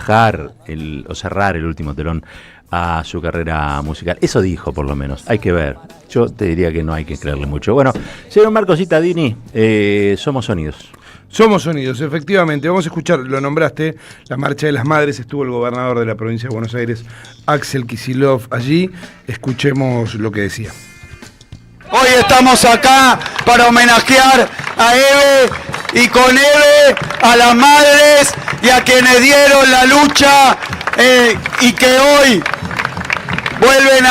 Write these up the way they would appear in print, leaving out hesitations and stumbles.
bajar o cerrar el último telón a su carrera musical. Eso dijo, por lo menos. Hay que ver. Yo te diría que no hay que creerle mucho. Bueno, señor Marcos Cittadini, Somos Sonidos. Somos Sonidos, efectivamente. Vamos a escuchar, lo nombraste, la Marcha de las Madres. Estuvo el gobernador de la provincia de Buenos Aires, Axel Kicillof, allí. Escuchemos lo que decía. Hoy estamos acá para homenajear a Eve y con Eve a las madres y a quienes dieron la lucha y que hoy vuelven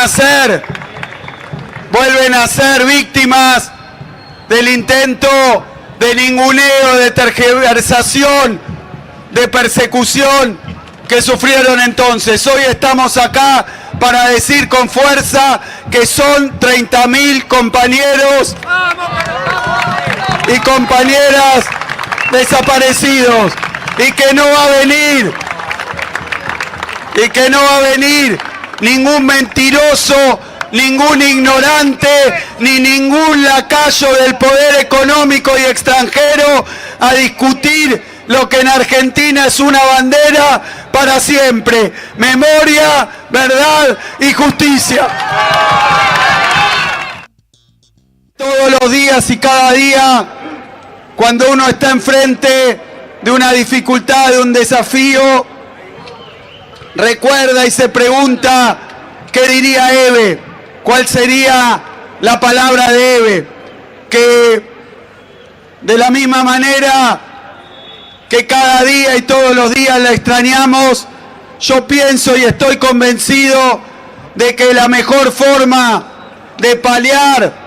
a ser víctimas del intento de ninguneo, de tergiversación, de persecución que sufrieron entonces. Hoy estamos acá para decir con fuerza que son 30.000 compañeros y compañeras desaparecidos y que no va a venir ningún mentiroso, ningún ignorante, ni ningún lacayo del poder económico y extranjero a discutir lo que en Argentina es una bandera para siempre: memoria, verdad y justicia. Todos los días y cada día, cuando uno está enfrente de una dificultad, de un desafío, recuerda y se pregunta, ¿qué diría Eve? ¿Cuál sería la palabra de Eve? Que de la misma manera que cada día y todos los días la extrañamos, yo pienso y estoy convencido de que la mejor forma de paliar,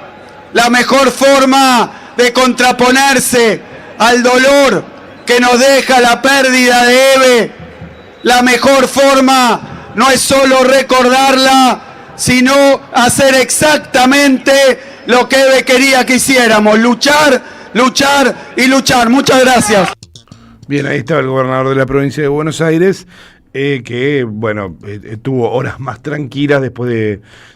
la mejor forma de contraponerse al dolor que nos deja la pérdida de Eve, la mejor forma no es solo recordarla, sino hacer exactamente lo que Eve quería que hiciéramos: luchar, luchar y luchar. Muchas gracias. Bien, ahí estaba el gobernador de la provincia de Buenos Aires, que, bueno, tuvo horas más tranquilas después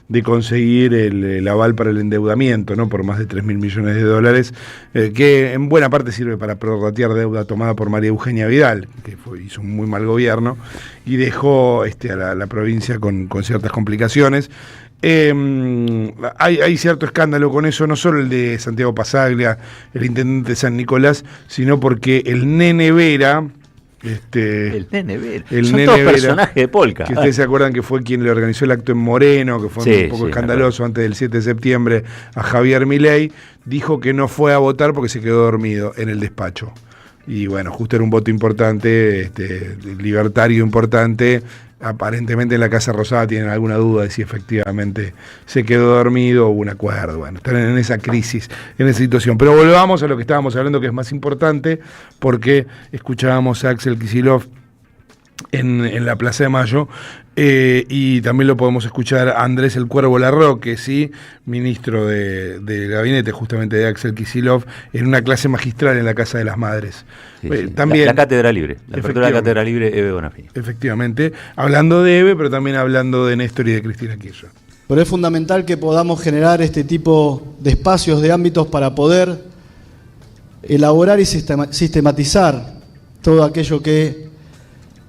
de conseguir el aval para el endeudamiento, ¿no? Por más de 3.000 millones de dólares, que en buena parte sirve para prorratear deuda tomada por María Eugenia Vidal, que hizo un muy mal gobierno y dejó a la provincia con ciertas complicaciones. Hay cierto escándalo con eso, no solo el de Santiago Pasaglia, el intendente de San Nicolás, sino porque el Nene Vera, el Nene Vera, el son Nene todos Vera, personajes de Polka. Que ustedes se acuerdan que fue quien le organizó el acto en Moreno, que fue un poco escandaloso antes del 7 de septiembre a Javier Milei, dijo que no fue a votar porque se quedó dormido en el despacho. Y bueno, justo era un voto importante, libertario importante. Aparentemente en la Casa Rosada tienen alguna duda de si efectivamente se quedó dormido o hubo un acuerdo. Bueno, están en esa crisis, en esa situación. Pero volvamos a lo que estábamos hablando, que es más importante, porque escuchábamos a Axel Kicillof en la Plaza de Mayo, y también lo podemos escuchar a Andrés el Cuervo Larroque, ¿sí? Ministro del gabinete justamente de Axel Kicillof, en una clase magistral en la Casa de las Madres. Sí. También, la Cátedra Libre, la apertura de la Cátedra Libre, Eve Bonafini. Efectivamente, hablando de Eve, pero también hablando de Néstor y de Cristina Kirchner. Pero es fundamental que podamos generar este tipo de espacios, de ámbitos para poder elaborar y sistematizar todo aquello que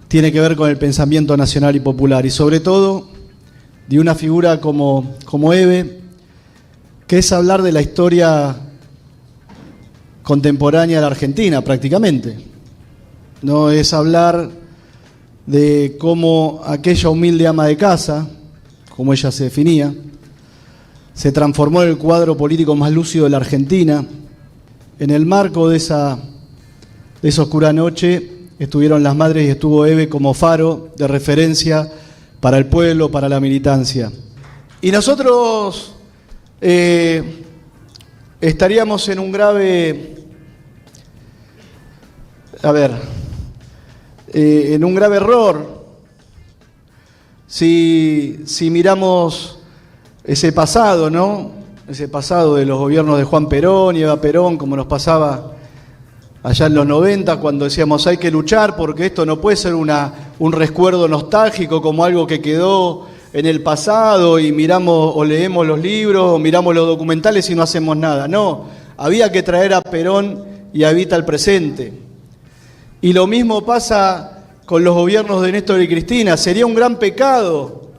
tiene que ver con el pensamiento nacional y popular, y sobre todo de una figura como Eve, que es hablar de la historia contemporánea de la Argentina prácticamente. No es hablar de cómo aquella humilde ama de casa, como ella se definía, se transformó en el cuadro político más lúcido de la Argentina. En el marco de esa oscura noche estuvieron las madres y estuvo Eve como faro de referencia para el pueblo, para la militancia. Y nosotros estaríamos en un grave, en un grave error si miramos ese pasado, ¿no? Ese pasado de los gobiernos de Juan Perón y Eva Perón, como nos pasaba allá en los 90, cuando decíamos hay que luchar porque esto no puede ser un recuerdo nostálgico como algo que quedó en el pasado y miramos o leemos los libros o miramos los documentales y no hacemos nada. No, había que traer a Perón y a Evita al presente. Y lo mismo pasa con los gobiernos de Néstor y Cristina. Sería un gran pecado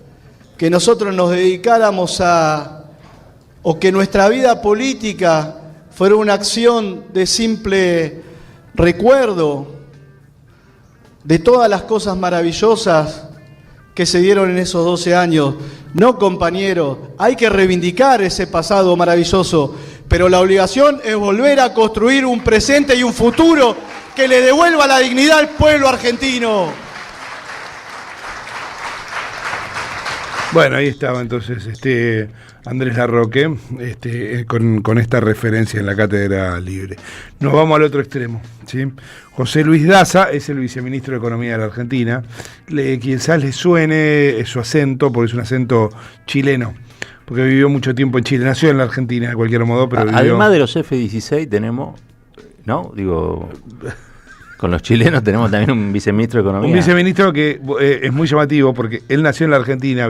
que nosotros nos dedicáramos o que nuestra vida política fuera una acción de simple recuerdo de todas las cosas maravillosas que se dieron en esos 12 años. No, compañero, hay que reivindicar ese pasado maravilloso, pero la obligación es volver a construir un presente y un futuro que le devuelva la dignidad al pueblo argentino. Bueno, ahí estaba entonces Andrés Larroque con esta referencia en la Cátedra Libre. Nos vamos al otro extremo, ¿sí? José Luis Daza es el viceministro de Economía de la Argentina. Quizás le suene su acento, porque es un acento chileno, porque vivió mucho tiempo en Chile. Nació en la Argentina, de cualquier modo, pero vivió... Además de los F-16 tenemos, ¿no? Digo... Con los chilenos tenemos también un viceministro de Economía. Un viceministro que es muy llamativo porque él nació en la Argentina,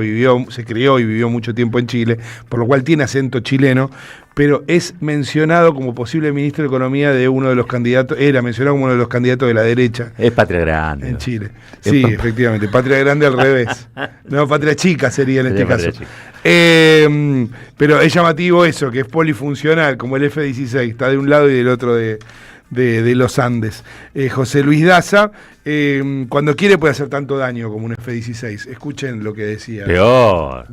se crió y vivió mucho tiempo en Chile, por lo cual tiene acento chileno, pero es mencionado como posible ministro de Economía de uno de los candidatos, era mencionado como uno de los candidatos de la derecha. Es Patria Grande. En Chile. Sí, efectivamente. Patria Grande al revés. No, Patria Chica sería en este caso. Pero es llamativo eso, que es polifuncional, como el F-16, está de un lado y del otro de los Andes. José Luis Daza, cuando quiere puede hacer tanto daño como un F-16. Escuchen lo que decía. Peor.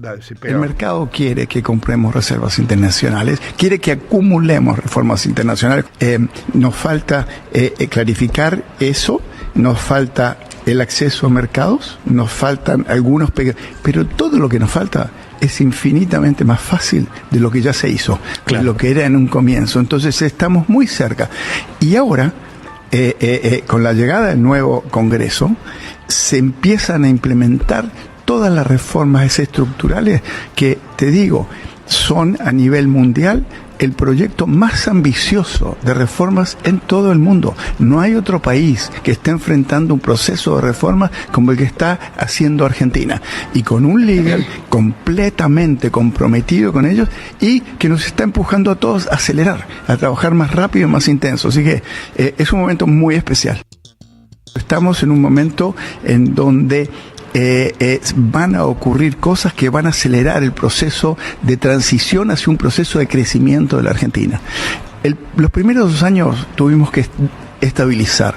El mercado quiere que compremos reservas internacionales, quiere que acumulemos reformas internacionales. Nos falta clarificar eso, nos falta el acceso a mercados, nos faltan algunos pero todo lo que nos falta es infinitamente más fácil de lo que ya se hizo, de lo que era en un comienzo. Entonces estamos muy cerca. Y ahora, con la llegada del nuevo Congreso, se empiezan a implementar todas las reformas estructurales que, te digo, son a nivel mundial el proyecto más ambicioso de reformas en todo el mundo. No hay otro país que esté enfrentando un proceso de reformas como el que está haciendo Argentina, y con un líder completamente comprometido con ellos y que nos está empujando a todos a acelerar, a trabajar más rápido y más intenso. Así que es un momento muy especial. Estamos en un momento en donde van a ocurrir cosas que van a acelerar el proceso de transición hacia un proceso de crecimiento de la Argentina. Los primeros 2 años tuvimos que estabilizar,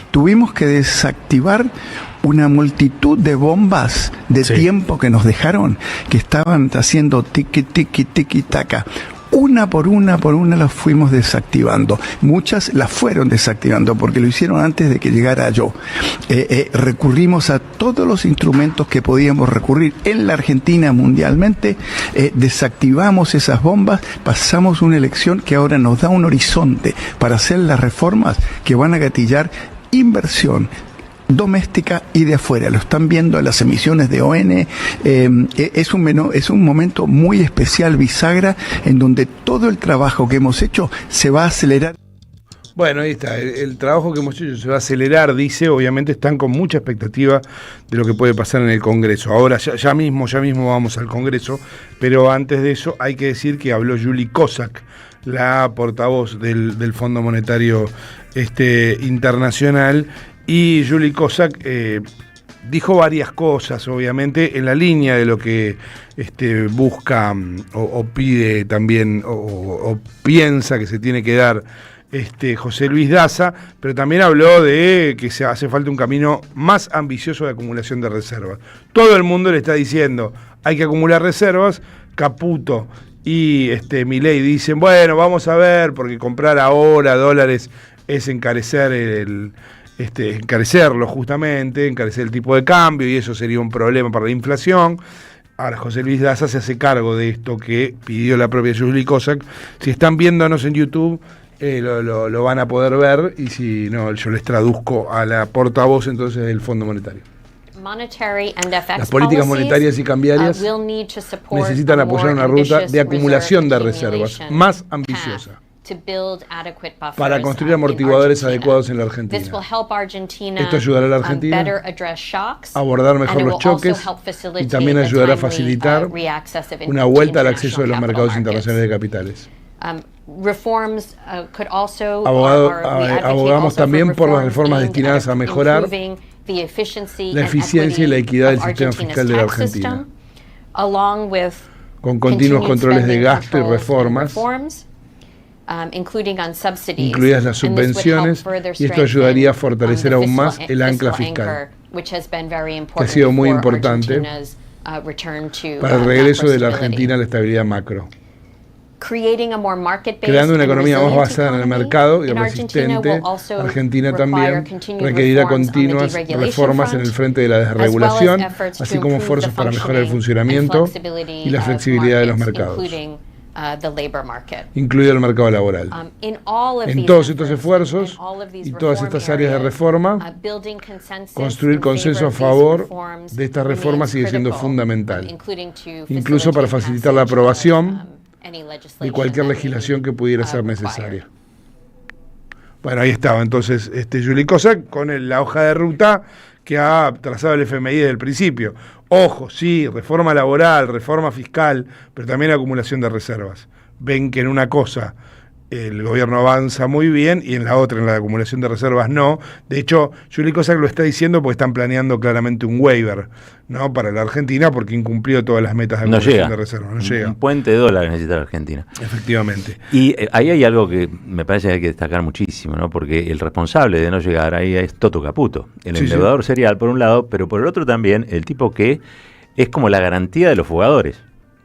tuvimos que desactivar una multitud de bombas de tiempo que nos dejaron, que estaban haciendo tiki, tiki, tiki, taca. Una por una las fuimos desactivando. Muchas las fueron desactivando porque lo hicieron antes de que llegara yo. Recurrimos a todos los instrumentos que podíamos recurrir en la Argentina mundialmente. Desactivamos esas bombas, pasamos una elección que ahora nos da un horizonte para hacer las reformas que van a gatillar inversión doméstica y de afuera. Lo están viendo en las emisiones de ON. Es un momento muy especial, bisagra, en donde todo el trabajo que hemos hecho se va a acelerar. Bueno, ahí está, el trabajo que hemos hecho se va a acelerar, dice. Obviamente están con mucha expectativa de lo que puede pasar en el Congreso. Ahora ya mismo vamos al Congreso, pero antes de eso hay que decir que habló Juli Kozak, la portavoz del Fondo Monetario Internacional. Y Juli Kozak dijo varias cosas, obviamente, en la línea de lo que busca o pide también, o piensa que se tiene que dar José Luis Daza, pero también habló de que se hace falta un camino más ambicioso de acumulación de reservas. Todo el mundo le está diciendo, hay que acumular reservas. Caputo y Milei dicen, bueno, vamos a ver, porque comprar ahora dólares es encarecerlo justamente, encarecer el tipo de cambio, y eso sería un problema para la inflación. Ahora José Luis Daza se hace cargo de esto que pidió la propia Juli Kozak. Si están viéndonos en YouTube, lo van a poder ver, y si no, yo les traduzco a la portavoz entonces del Fondo Monetario. Las políticas monetarias y cambiarias necesitan apoyar una ruta de acumulación de reservas más ambiciosa para construir amortiguadores adecuados en la Argentina. Esto ayudará a la Argentina a abordar mejor los choques y también ayudará a facilitar una vuelta al acceso de los mercados internacionales de capitales. Abogamos también por las reformas destinadas a mejorar la eficiencia y la equidad del sistema fiscal de la Argentina, con continuos controles de gasto y reformas, incluidas las subvenciones, y esto ayudaría a fortalecer aún más el ancla fiscal, que ha sido muy importante para el regreso de la Argentina a la estabilidad macro. Creando una economía más basada en el mercado y resistente, Argentina también requerirá continuas reformas en el frente de la desregulación, así como esfuerzos para mejorar el funcionamiento y la flexibilidad de los mercados, incluido el mercado laboral. En todos estos esfuerzos y todas estas áreas de reforma, construir consenso a favor de estas reformas sigue siendo fundamental, incluso para facilitar la aprobación de cualquier legislación que pudiera ser necesaria. Bueno, ahí estaba entonces Juli Kozak con la hoja de ruta que ha trazado el FMI desde el principio. Ojo, sí, reforma laboral, reforma fiscal, pero también acumulación de reservas. Ven que en una cosa el gobierno avanza muy bien y en la otra, en la acumulación de reservas, no. De hecho, Juli Kozak lo está diciendo porque están planeando claramente un waiver, ¿no?, para la Argentina, porque incumplió todas las metas de acumulación de reservas. No llega. Un puente de dólares necesita la Argentina. Efectivamente. Y ahí hay algo que me parece que hay que destacar muchísimo, ¿no?, porque el responsable de no llegar ahí es Toto Caputo, el endeudador serial por un lado, pero por el otro también el tipo que es como la garantía de los fugadores.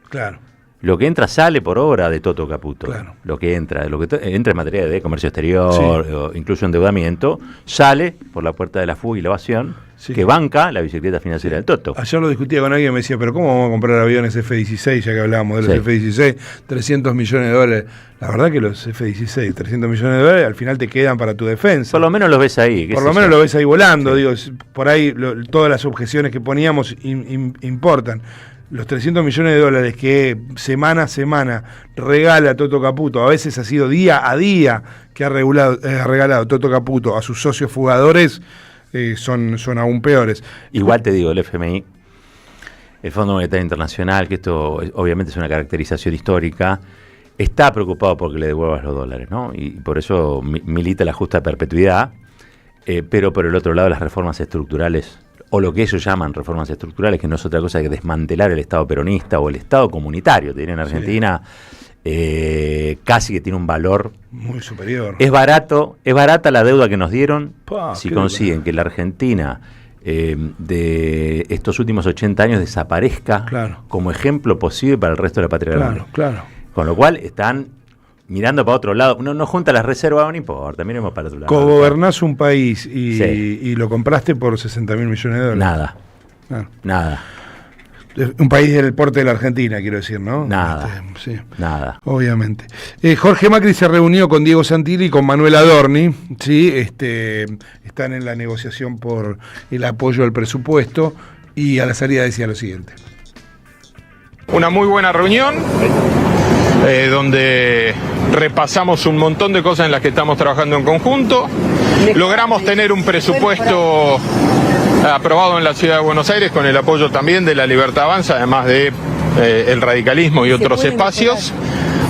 Claro. Lo que entra sale por obra de Toto Caputo. Claro. Lo que entra en materia de comercio exterior, o incluso endeudamiento, sale por la puerta de la fuga y la evasión, que banca la bicicleta financiera del Toto. Ayer lo discutía con alguien y me decía, pero ¿cómo vamos a comprar aviones F-16, ya que hablábamos de los F-16? 300 millones de dólares. La verdad que los F-16, 300 millones de dólares, al final te quedan para tu defensa. Por lo menos los ves ahí. Por lo menos los ves ahí volando, digo, por ahí todas las objeciones que poníamos importan. Los 300 millones de dólares que semana a semana regala Toto Caputo, a veces ha sido día a día que ha regalado Toto Caputo a sus socios fugadores, son aún peores. Igual te digo, el FMI, el Fondo Monetario Internacional, que esto obviamente es una caracterización histórica, está preocupado porque le devuelvas los dólares, ¿no? Y por eso milita la justa perpetuidad, pero por el otro lado las reformas estructurales, o lo que ellos llaman reformas estructurales, que no es otra cosa que desmantelar el Estado peronista o el Estado comunitario, te diría en Argentina, casi que tiene un valor muy superior. Es barata la deuda que nos dieron si consiguen que la Argentina de estos últimos 80 años desaparezca como ejemplo posible para el resto de la patria grande. Claro. Con lo cual están mirando para otro lado. No junta las reservas, no importa, miremos para otro lado. Cogobernás un país y lo compraste por 60.000 millones de dólares. Nada. Un país del porte de la Argentina, quiero decir, ¿no? Nada. Obviamente. Jorge Macri se reunió con Diego Santilli y con Manuel Adorni, ¿sí? Están en la negociación por el apoyo al presupuesto y a la salida decía lo siguiente. Una muy buena reunión, donde repasamos un montón de cosas en las que estamos trabajando en conjunto. Logramos tener un presupuesto aprobado en la Ciudad de Buenos Aires con el apoyo también de la Libertad Avanza, además de el radicalismo y otros espacios.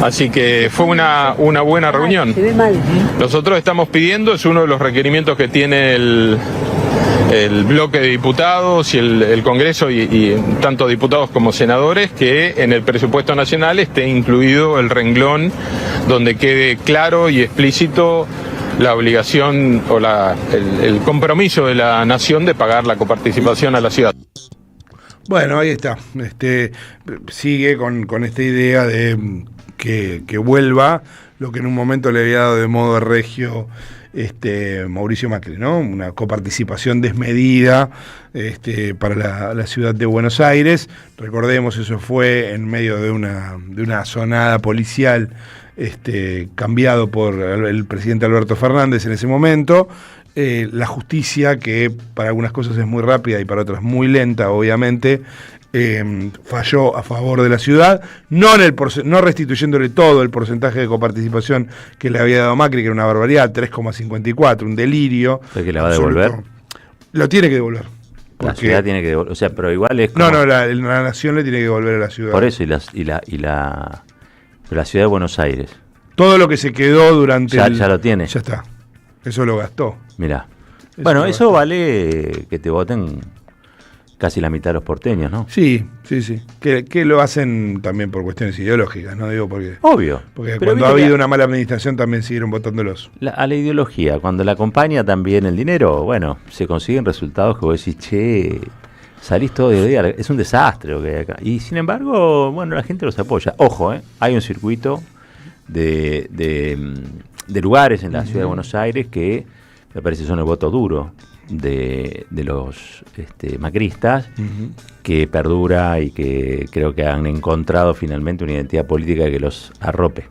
Así que fue una buena reunión. Nosotros estamos pidiendo, es uno de los requerimientos que tiene el bloque de diputados y el Congreso y tanto diputados como senadores, que en el presupuesto nacional esté incluido el renglón donde quede claro y explícito la obligación o el compromiso de la nación de pagar la coparticipación a la ciudad. Bueno, ahí está. Sigue con esta idea de que vuelva lo que en un momento le había dado de modo regio Mauricio Macri, ¿no? Una coparticipación desmedida para la ciudad de Buenos Aires. Recordemos, eso fue en medio de una sonada policial cambiado por el presidente Alberto Fernández en ese momento. La justicia, que para algunas cosas es muy rápida y para otras muy lenta, obviamente, falló a favor de la ciudad, no restituyéndole todo el porcentaje de coparticipación que le había dado Macri, que era una barbaridad, 3,54, un delirio. ¿Pero que la va a devolver? Lo tiene que devolver. La ciudad tiene que devolver, o sea, pero igual es como... No, la nación le tiene que devolver a la ciudad. Por eso, la ciudad de Buenos Aires. Todo lo que se quedó durante ya lo tiene. Ya está. Eso lo gastó. Mirá. Bueno, eso vale que te voten casi la mitad de los porteños, ¿no? Sí. Que lo hacen también por cuestiones ideológicas, no digo porque... Obvio. Porque cuando ha habido una mala administración también siguieron votándolos. A la ideología, cuando la acompaña también el dinero, bueno, se consiguen resultados que vos decís, che, salís todo de día, es un desastre lo que hay acá. Y sin embargo, bueno, la gente los apoya. Ojo, hay un circuito de lugares en la ciudad de Buenos Aires que me parece son el voto duro de los macristas, que perdura y que creo que han encontrado finalmente una identidad política que los arrope.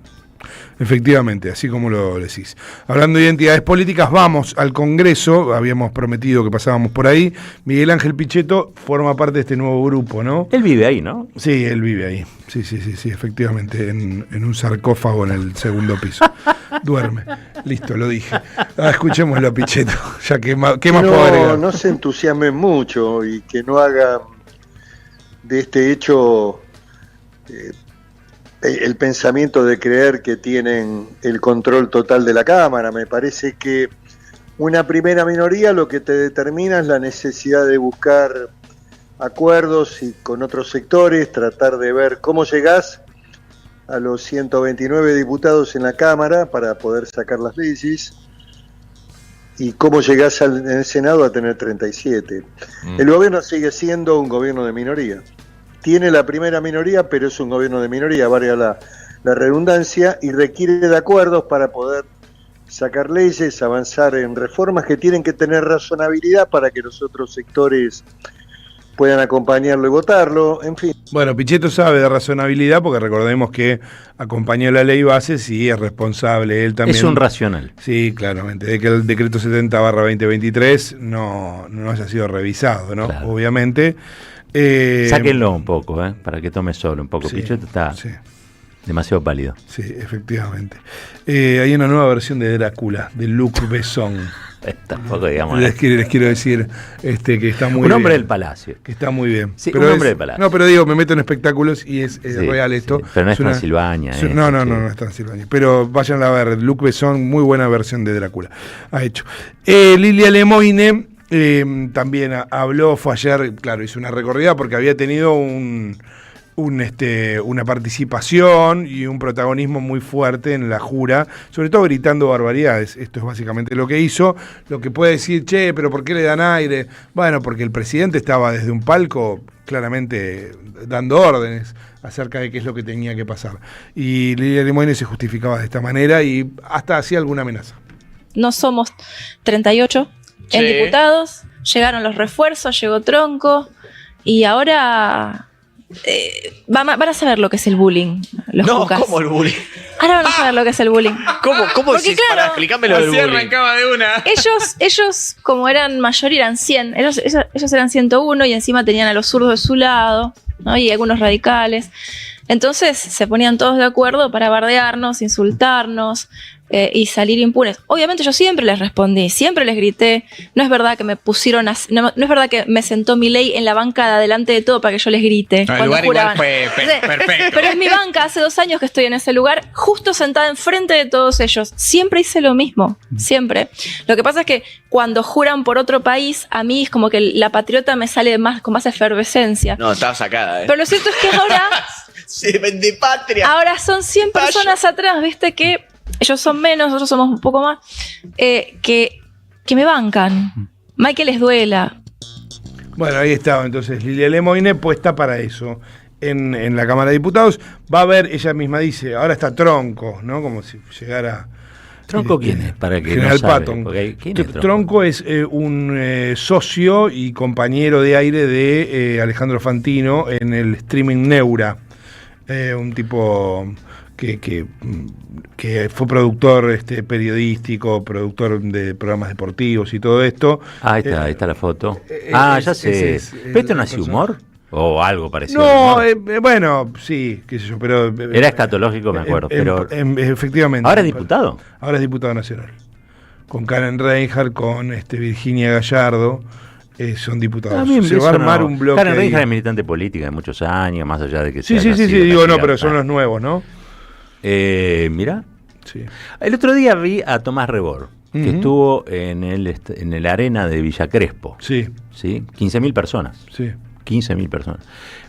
Efectivamente, así como lo decís. Hablando de identidades políticas, vamos al Congreso. Habíamos prometido que pasábamos por ahí. Miguel Ángel Pichetto forma parte de este nuevo grupo, ¿no? Él vive ahí, ¿no? Sí, él vive ahí. Sí, efectivamente, en un sarcófago en el segundo piso. Duerme. Listo, lo dije. Escuchémoslo a Pichetto, ya que ¿qué más puedo agregar? No se entusiasmen mucho y que no hagan de este hecho el pensamiento de creer que tienen el control total de la Cámara. Me parece que una primera minoría lo que te determina es la necesidad de buscar acuerdos y con otros sectores, tratar de ver cómo llegás a los 129 diputados en la Cámara para poder sacar las leyes y cómo llegás en el Senado a tener 37. El gobierno sigue siendo un gobierno de minoría. Tiene la primera minoría, pero es un gobierno de minoría, valga la redundancia, y requiere de acuerdos para poder sacar leyes, avanzar en reformas que tienen que tener razonabilidad para que los otros sectores puedan acompañarlo y votarlo, en fin. Bueno, Pichetto sabe de razonabilidad porque recordemos que acompañó la ley bases y es responsable él también. Es un racional. Sí, claramente, de que el decreto 70/2023 no haya sido revisado, ¿no? Claro. Obviamente. Sáquenlo un poco, para que tome solo un poco. Sí, Pichetto está demasiado pálido. Sí, efectivamente. Hay una nueva versión de Drácula, de Luc Besson. Tampoco digamos. Les quiero decir que está muy bien. Un hombre del palacio. Que está muy bien. Sí, pero un hombre del palacio. No, pero digo, me meto en espectáculos y es real esto. Sí, pero no es Transilvania. No es Transilvania. Pero vayan a ver, Luc Besson, muy buena versión de Drácula. Ha hecho. Lilia Lemoine también habló, fue ayer, claro, hizo una recorrida porque había tenido una participación y un protagonismo muy fuerte en la jura, sobre todo gritando barbaridades. Esto es básicamente lo que hizo. Lo que puede decir, che, pero ¿por qué le dan aire? Bueno, porque el presidente estaba desde un palco claramente dando órdenes acerca de qué es lo que tenía que pasar. Y Lilia Lemoine se justificaba de esta manera y hasta hacía alguna amenaza. No somos 38 en diputados, llegaron los refuerzos, llegó Tronco y ahora van a saber lo que es el bullying. ¿Cómo el bullying? Ahora van a saber lo que es el bullying. ¿Cómo porque, claro, para explícamelo del bullying? Arrancaba de una. Ellos como eran mayoría, eran 100, ellos eran 101 y encima tenían a los zurdos de su lado, ¿no? Y algunos radicales. Entonces se ponían todos de acuerdo para bardearnos, insultarnos y salir impunes. Obviamente yo siempre les respondí, siempre les grité. No es verdad que me pusieron, no es verdad que me sentó Milei en la banca de adelante de todo para que yo les grite. No, el lugar igual fue perfecto. Pero es mi banca, hace 2 años que estoy en ese lugar, justo sentada enfrente de todos ellos. Siempre hice lo mismo, siempre. Lo que pasa es que cuando juran por otro país, a mí es como que la patriota me sale con más efervescencia. No, estaba sacada, Pero lo cierto es que ahora... Se vende patria. Ahora son 100 personas atrás, viste, que ellos son menos, nosotros somos un poco más, que me bancan. Más que les duela. Bueno, ahí estaba entonces Lilia Lemoine puesta para eso en la Cámara de Diputados. Va a haber, ella misma dice, ahora está Tronco, ¿no? Como si llegara... ¿Tronco quién es? Para que General no sabe, Patton. ¿quién es Tronco es un socio y compañero de aire de Alejandro Fantino en el streaming Neura. Un tipo que fue productor periodístico, productor de programas deportivos y todo esto. Ahí está la foto. Ya sé. ¿Pero esto no hacía humor? O algo parecido. No, bueno, sí, qué sé yo, pero... Era escatológico, me acuerdo. Pero efectivamente. ¿Ahora es diputado? Ahora es diputado nacional. Con Karen Reinhardt, con Virginia Gallardo. Son diputados. Se va a armar un bloque. Karen Reinhardt es militante política de muchos años, más allá de que sea. Sí, digo, no, pero son los nuevos, ¿no? Mirá. Sí. El otro día vi a Tomás Rebord. que estuvo en el arena de Villa Crespo. Sí. ¿Sí? 15.000 personas. Sí. 15.000 personas.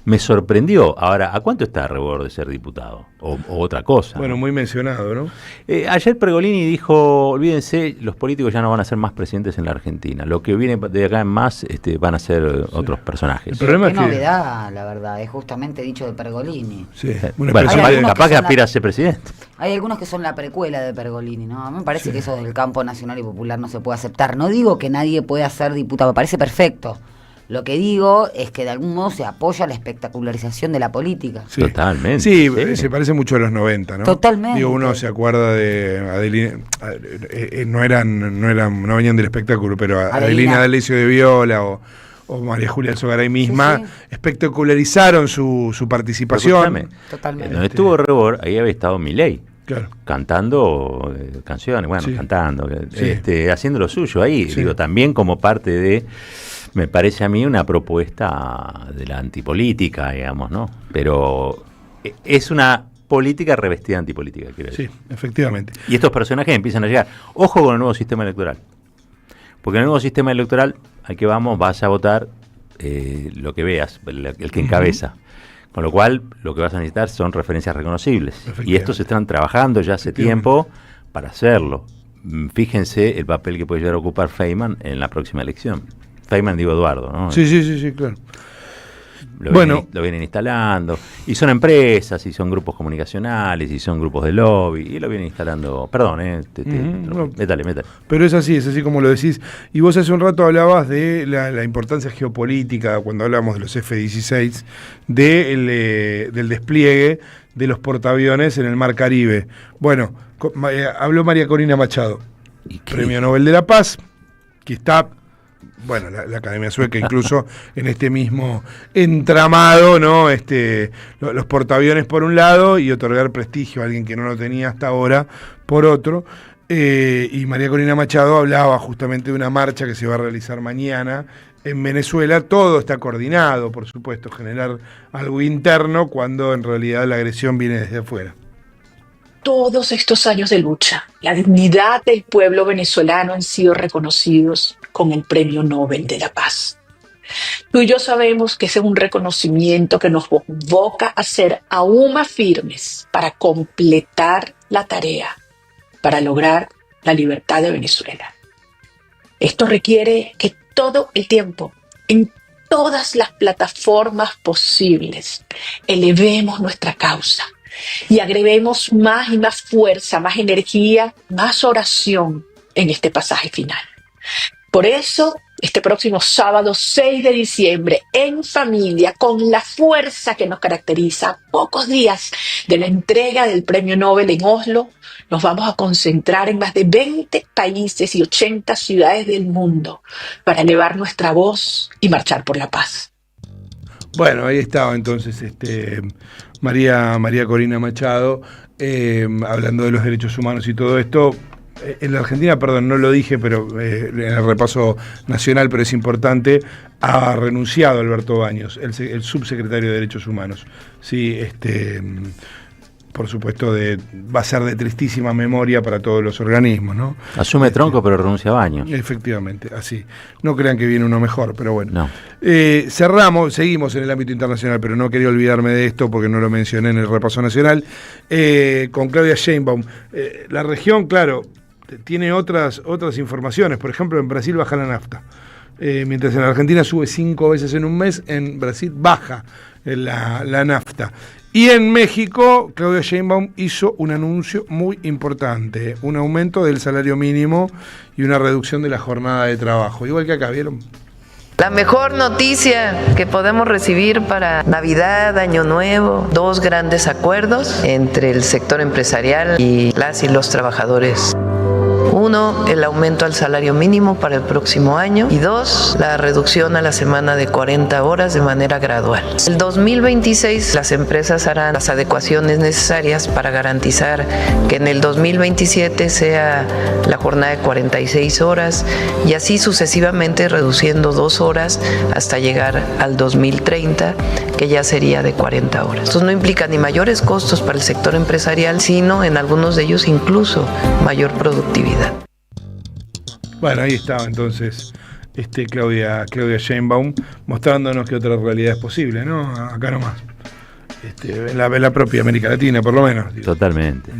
Me sorprendió. Ahora, ¿a cuánto está Rebord de ser diputado? O otra cosa. Bueno, muy mencionado, ¿no? Ayer Pergolini dijo, olvídense, los políticos ya no van a ser más presidentes en la Argentina. Lo que viene de acá en más van a ser otros personajes. El problema Qué es que... novedad, la verdad, es justamente dicho de Pergolini. Sí. Bueno, capaz que aspira a ser presidente. Hay algunos que son la precuela de Pergolini, ¿no? A mí me parece que eso del campo nacional y popular no se puede aceptar. No digo que nadie pueda ser diputado, me parece perfecto. Lo que digo es que de algún modo se apoya la espectacularización de la política. Sí. Totalmente. Sí, se parece mucho a los 90, ¿no? Totalmente. Digo, uno se acuerda de Adelina, no venían del espectáculo, pero Adelina D'Alessio de Viola o María Julia Alzogaray misma espectacularizaron su participación. Totalmente. Donde estuvo Rebord, ahí había estado Milei. Claro. Cantando canciones, cantando, haciendo lo suyo ahí, Sí. digo, también como parte de, me parece a mí, una propuesta de la antipolítica, digamos, ¿no? Pero es una política revestida de antipolítica, quiero decir. Sí, efectivamente. Y estos personajes empiezan a llegar. Ojo con el nuevo sistema electoral. Porque en el nuevo sistema electoral, al que vamos, vas a votar lo que veas, el que encabeza. Con lo cual, lo que vas a necesitar son referencias reconocibles. Y estos están trabajando ya hace tiempo para hacerlo. Fíjense el papel que puede llegar a ocupar Feynman en la próxima elección. Feynman, digo Eduardo, ¿no? Sí, claro. Lo vienen instalando. Y son empresas, y son grupos comunicacionales, y son grupos de lobby, y lo vienen instalando. Perdón, métale. Pero es así como lo decís. Y vos hace un rato hablabas de la importancia geopolítica, cuando hablamos de los F-16, del despliegue de los portaaviones en el Mar Caribe. Bueno, habló María Corina Machado, Premio Nobel de la Paz, que está... Bueno, la Academia Sueca incluso en este mismo entramado, ¿no? Los portaaviones por un lado y otorgar prestigio a alguien que no lo tenía hasta ahora por otro. Y María Corina Machado hablaba justamente de una marcha que se va a realizar mañana en Venezuela. Todo está coordinado, por supuesto, generar algo interno cuando en realidad la agresión viene desde afuera. Todos estos años de lucha, la dignidad del pueblo venezolano han sido reconocidos con el Premio Nobel de la Paz. Tú y yo sabemos que ese es un reconocimiento que nos convoca a ser aún más firmes para completar la tarea, para lograr la libertad de Venezuela. Esto requiere que todo el tiempo, en todas las plataformas posibles, elevemos nuestra causa y agreguemos más y más fuerza, más energía, más oración en este pasaje final. Por eso, este próximo sábado 6 de diciembre, en familia, con la fuerza que nos caracteriza, a pocos días de la entrega del Premio Nobel en Oslo, nos vamos a concentrar en más de 20 países y 80 ciudades del mundo para elevar nuestra voz y marchar por la paz. Bueno, ahí estaba entonces María Corina Machado hablando de los derechos humanos y todo esto. En la Argentina, perdón, no lo dije, pero en el repaso nacional, pero es importante, ha renunciado Alberto Baños, el subsecretario de Derechos Humanos. Sí, por supuesto, va a ser de tristísima memoria para todos los organismos, ¿no? Asume Tronco, pero renuncia a Baños. Efectivamente, así. No crean que viene uno mejor, pero bueno. No. Seguimos en el ámbito internacional, pero no quería olvidarme de esto porque no lo mencioné en el repaso nacional. Con Claudia Sheinbaum. La región, claro, tiene otras informaciones. Por ejemplo, en Brasil baja la nafta. Mientras en la Argentina sube 5 veces en un mes, en Brasil baja la nafta. Y en México, Claudia Sheinbaum hizo un anuncio muy importante, un aumento del salario mínimo y una reducción de la jornada de trabajo. Igual que acá, ¿vieron? La mejor noticia que podemos recibir para Navidad, Año Nuevo, 2 grandes acuerdos entre el sector empresarial y las y los trabajadores. 1, el aumento al salario mínimo para el próximo año y 2, la reducción a la semana de 40 horas de manera gradual. El 2026 las empresas harán las adecuaciones necesarias para garantizar que en el 2027 sea la jornada de 46 horas y así sucesivamente reduciendo 2 horas hasta llegar al 2030 que ya sería de 40 horas. Esto no implica ni mayores costos para el sector empresarial, sino en algunos de ellos incluso mayor productividad. Bueno, ahí estaba entonces Claudia Sheinbaum mostrándonos que otra realidad es posible, ¿no? Acá nomás. En la propia América Latina, por lo menos. Digo. Totalmente,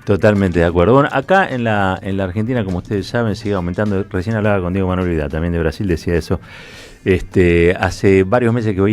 totalmente de acuerdo. Bueno, acá en la Argentina, como ustedes saben, sigue aumentando. Recién hablaba con Diego Manuel Vidal, también de Brasil, decía eso. Hace varios meses que hoy